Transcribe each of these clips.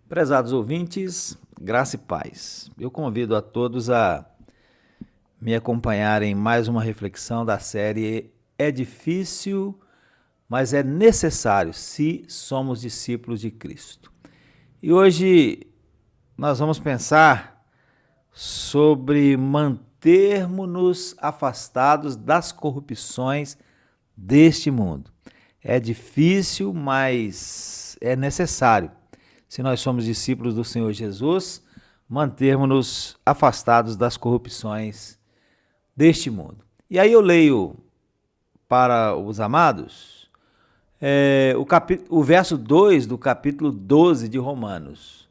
Prezados ouvintes, graça e paz. Eu convido a todos a me acompanharem em mais uma reflexão da série É Difícil, mas é Necessário se somos discípulos de Cristo. E hoje nós vamos pensar sobre mantermos-nos afastados das corrupções deste mundo. É difícil, mas é necessário. Se nós somos discípulos do Senhor Jesus, mantermos-nos afastados das corrupções deste mundo. E aí eu leio para os amados o verso 2 do capítulo 12 de Romanos,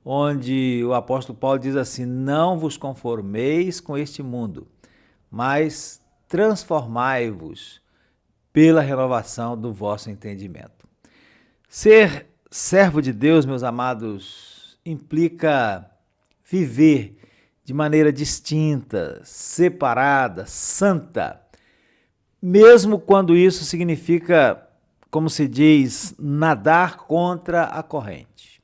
onde o apóstolo Paulo diz assim: não vos conformeis com este mundo, mas transformai-vos pela renovação do vosso entendimento. Ser servo de Deus, meus amados, implica viver de maneira distinta, separada, santa, mesmo quando isso significa, como se diz, nadar contra a corrente.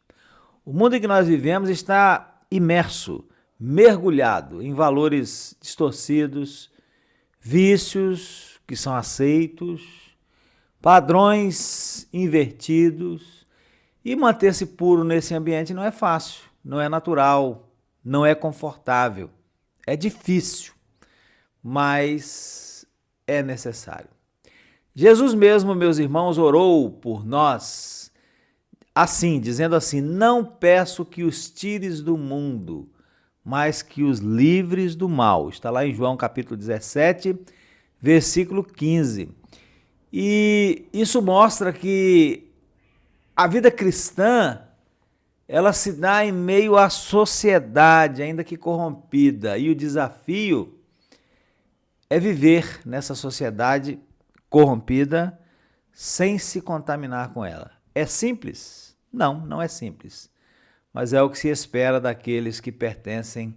O mundo em que nós vivemos está imerso, mergulhado em valores distorcidos, vícios que são aceitos, padrões invertidos. E manter-se puro nesse ambiente não é fácil, não é natural, não é confortável, é difícil, mas é necessário. Jesus mesmo, meus irmãos, orou por nós assim, dizendo assim: não peço que os tires do mundo, mas que os livres do mal. Está lá em João capítulo 17, versículo 15. E isso mostra que a vida cristã, ela se dá em meio à sociedade, ainda que corrompida, e o desafio é viver nessa sociedade corrompida sem se contaminar com ela. É simples? Não, não é simples, mas é o que se espera daqueles que pertencem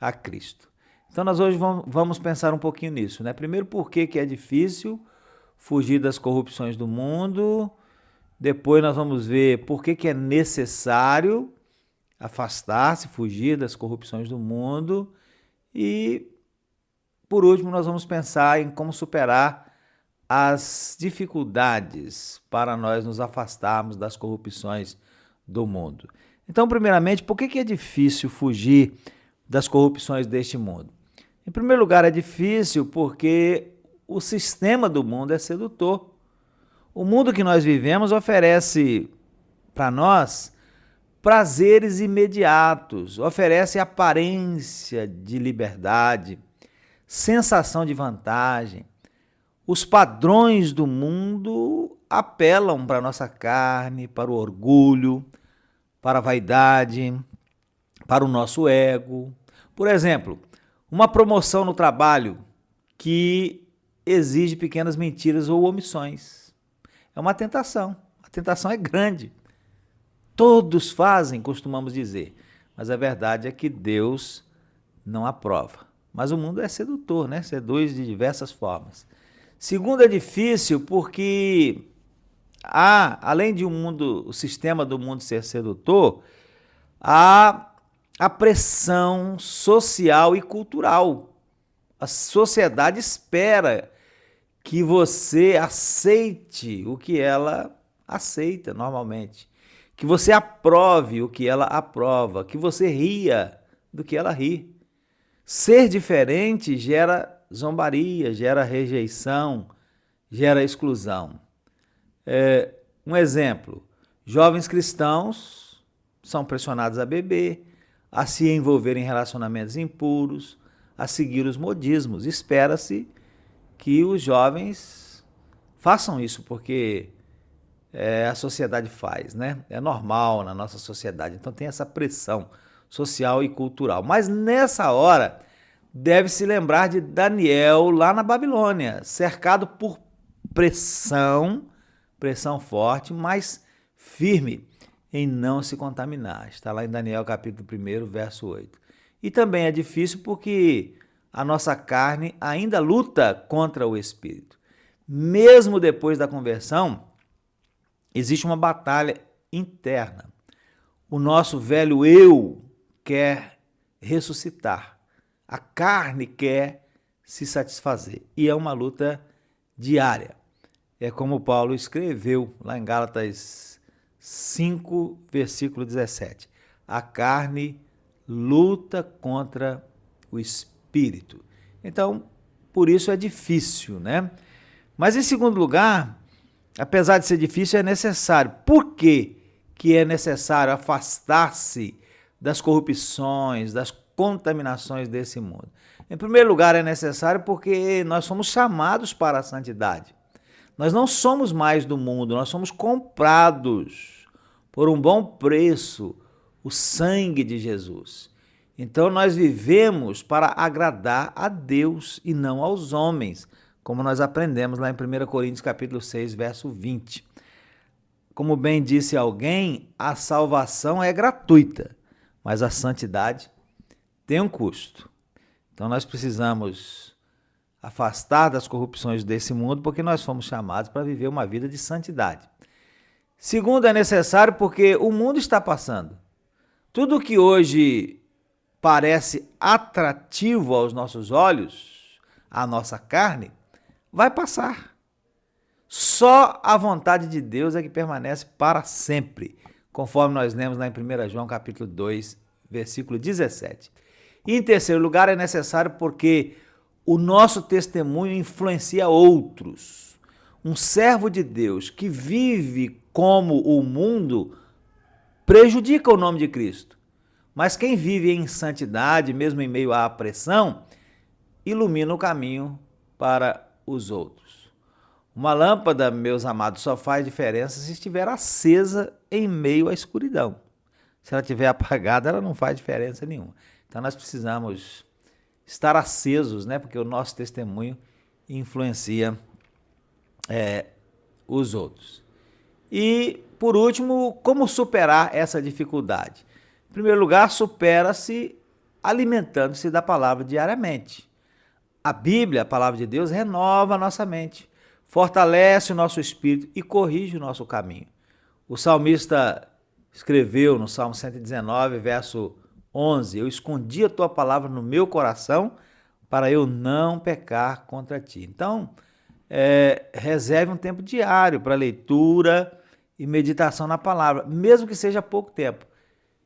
a Cristo. Então nós hoje vamos pensar um pouquinho nisso, né? Primeiro, por que é difícil fugir das corrupções do mundo. Depois nós vamos ver por que é necessário afastar-se, fugir das corrupções do mundo. E, por último, nós vamos pensar em como superar as dificuldades para nós nos afastarmos das corrupções do mundo. Então, primeiramente, por que é difícil fugir das corrupções deste mundo? Em primeiro lugar, é difícil porque o sistema do mundo é sedutor. O mundo que nós vivemos oferece para nós prazeres imediatos, oferece aparência de liberdade, sensação de vantagem. Os padrões do mundo apelam para a nossa carne, para o orgulho, para a vaidade, para o nosso ego. Por exemplo, uma promoção no trabalho que exige pequenas mentiras ou omissões. É uma tentação. A tentação é grande. Todos fazem, costumamos dizer. Mas a verdade é que Deus não aprova. Mas o mundo é sedutor, né? Seduz de diversas formas. Segundo, é difícil porque além de o sistema do mundo ser sedutor, há a pressão social e cultural. A sociedade espera que você aceite o que ela aceita normalmente, que você aprove o que ela aprova, que você ria do que ela ri. Ser diferente gera zombaria, gera rejeição, gera exclusão. Um exemplo: jovens cristãos são pressionados a beber, a se envolver em relacionamentos impuros, a seguir os modismos. Espera-se que os jovens façam isso, porque a sociedade faz, né? É normal na nossa sociedade. Então tem essa pressão social e cultural. Mas nessa hora, deve-se lembrar de Daniel lá na Babilônia, cercado por pressão forte, mas firme em não se contaminar. Está lá em Daniel capítulo 1, verso 8. E também é difícil porque a nossa carne ainda luta contra o espírito. Mesmo depois da conversão, existe uma batalha interna. O nosso velho eu quer ressuscitar. A carne quer se satisfazer. E é uma luta diária. É como Paulo escreveu lá em Gálatas 5, versículo 17. A carne luta contra o espírito. Então, por isso é difícil, né? Mas em segundo lugar, apesar de ser difícil, é necessário. Por quê que é necessário afastar-se das corrupções, das contaminações desse mundo? Em primeiro lugar, é necessário porque nós somos chamados para a santidade. Nós não somos mais do mundo, nós somos comprados por um bom preço, o sangue de Jesus. Então nós vivemos para agradar a Deus e não aos homens, como nós aprendemos lá em 1 Coríntios capítulo 6, verso 20. Como bem disse alguém, a salvação é gratuita, mas a santidade tem um custo. Então nós precisamos afastar das corrupções desse mundo, porque nós fomos chamados para viver uma vida de santidade. Segundo, é necessário porque o mundo está passando. Tudo que hoje parece atrativo aos nossos olhos, à nossa carne, vai passar. Só a vontade de Deus é que permanece para sempre, conforme nós lemos lá em 1 João capítulo 2, versículo 17. E em terceiro lugar, é necessário porque o nosso testemunho influencia outros. Um servo de Deus que vive como o mundo prejudica o nome de Cristo. Mas quem vive em santidade, mesmo em meio à pressão, ilumina o caminho para os outros. Uma lâmpada, meus amados, só faz diferença se estiver acesa em meio à escuridão. Se ela estiver apagada, ela não faz diferença nenhuma. Então nós precisamos estar acesos, né? Porque o nosso testemunho influencia os outros. E, por último, como superar essa dificuldade? Em primeiro lugar, supera-se alimentando-se da palavra diariamente. A Bíblia, a palavra de Deus, renova a nossa mente, fortalece o nosso espírito e corrige o nosso caminho. O salmista escreveu no Salmo 119, verso 11, eu escondi a tua palavra no meu coração para eu não pecar contra ti. Então, reserve um tempo diário para leitura e meditação na palavra, mesmo que seja pouco tempo.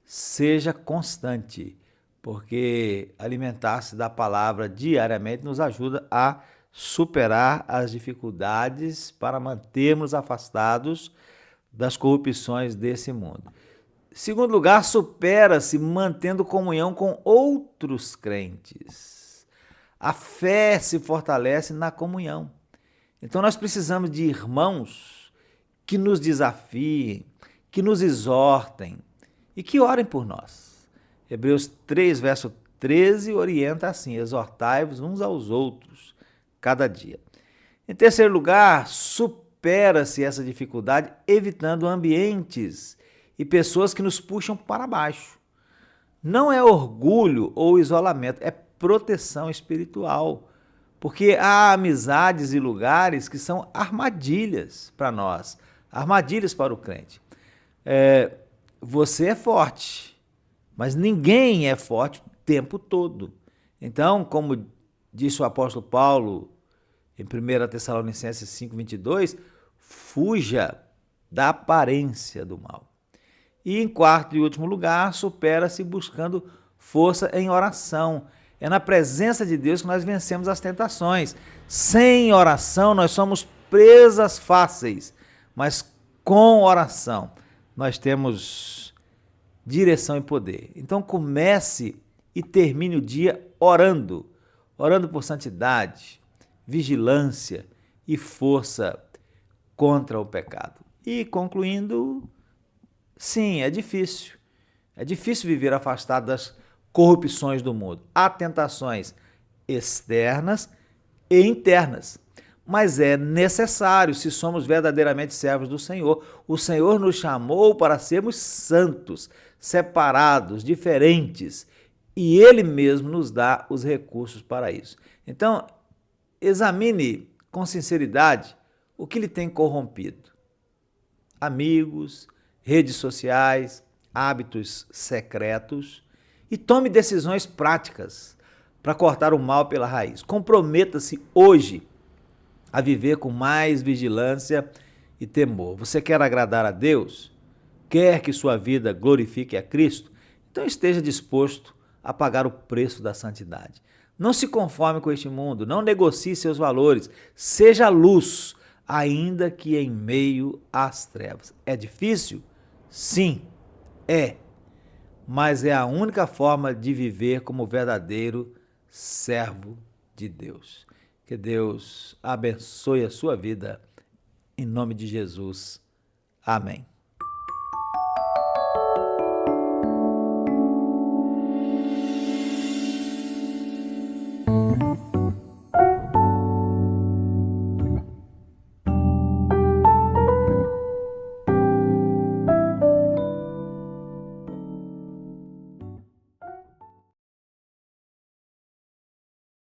Seja constante, porque alimentar-se da palavra diariamente nos ajuda a superar as dificuldades para mantermos afastados das corrupções desse mundo. Segundo lugar, supera-se mantendo comunhão com outros crentes. A fé se fortalece na comunhão. Então nós precisamos de irmãos que nos desafiem, que nos exortem e que orem por nós. Hebreus 3, verso 13 orienta assim, exortai-vos uns aos outros cada dia. Em terceiro lugar, supera-se essa dificuldade evitando ambientes e pessoas que nos puxam para baixo. Não é orgulho ou isolamento, é proteção espiritual, porque há amizades e lugares que são armadilhas para nós, armadilhas para o crente. Você é forte, mas ninguém é forte o tempo todo. Então, como disse o apóstolo Paulo em 1 Tessalonicenses 5:22, fuja da aparência do mal. E em quarto e último lugar, supera-se buscando força em oração. É na presença de Deus que nós vencemos as tentações. Sem oração, nós somos presas fáceis, mas com oração nós temos direção e poder. Então comece e termine o dia orando, orando por santidade, vigilância e força contra o pecado. E concluindo, sim, é difícil. É difícil viver afastado das corrupções do mundo. Há tentações externas e internas, mas é necessário se somos verdadeiramente servos do Senhor. O Senhor nos chamou para sermos santos, separados, diferentes, e Ele mesmo nos dá os recursos para isso. Então, examine com sinceridade o que lhe tem corrompido. Amigos, redes sociais, hábitos secretos e tome decisões práticas para cortar o mal pela raiz. Comprometa-se hoje a viver com mais vigilância e temor. Você quer agradar a Deus? Quer que sua vida glorifique a Cristo? Então esteja disposto a pagar o preço da santidade. Não se conforme com este mundo, não negocie seus valores, seja luz, ainda que em meio às trevas. É difícil? Sim, é. Mas é a única forma de viver como verdadeiro servo de Deus. Que Deus abençoe a sua vida, em nome de Jesus. Amém.